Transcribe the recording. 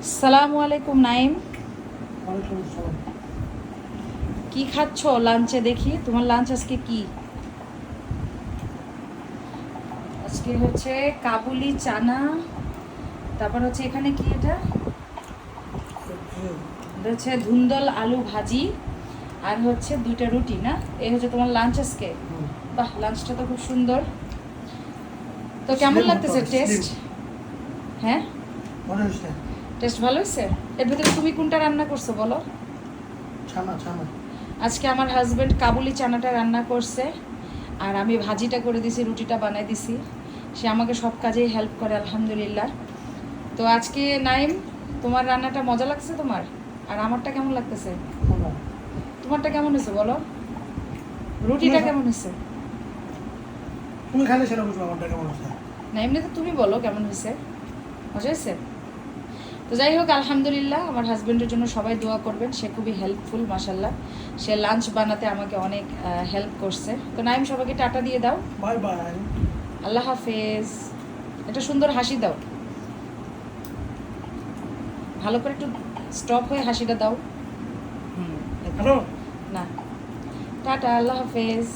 আসসালামু আলাইকুম নাইম। ওয়ালাইকুম আসসালাম। কি খাচ্ছ লাঞ্চে? দেখি তোমার লাঞ্চ আজকে কি? আজকে হচ্ছে কাবুলি চানা, তারপর হচ্ছে এখানে কি এটা এটা হচ্ছে ধুন্দল আলু ভাজি, আর হচ্ছে 2টা রুটি। না, এই হচ্ছে তোমার লাঞ্চ আজকে। বাহ, লাঞ্চটা তো খুব সুন্দর। তো কেমন লাগতেছে টেস্ট? হ্যাঁ, মনে হচ্ছে টেস্ট ভালো হয়েছে। এর ভিতরে তুমি কোনটা রান্না করছো বলো? ছানা ছানা। আজকে আমার হাজব্যান্ড কাবুলি চানাটা রান্না করছে, আর আমি ভাজিটা করে দিছি, রুটিটা বানাই দিছি। সে আমাকে সব কাজেই হেল্প করে আলহামদুলিল্লাহ। তো আজকে নাইম, তোমার রান্নাটা মজা লাগছে তোমার? আর আমারটা কেমন লাগতেছে? তোমারটা কেমন হয়েছে বলো? রুটিটা কেমন হয়েছে? তুমি খাইলে সেটা বুঝবো আমারটা কেমন হচ্ছে। না, এমনি তো তুমি বলো কেমন হয়েছে। মজা হয়েছে? তো যাই হোক, আলহামদুলিল্লাহ। আমার হাজব্যান্ডের জন্য সবাই দোয়া করবেন, সে খুবই হেল্পফুল মাশাল্লাহ। সে লাঞ্চ বানাতে আমাকে অনেক হেল্প করছে। তো নাইম, সবাইকে টাটা দিয়ে দাও। Bye bye. আল্লাহ হাফেজ। একটা সুন্দর হাসি দাও, ভালো করে একটু স্টপ হয়ে হাসিটা দাও। হ্যালো। না, টাটা, আল্লাহ হাফেজ।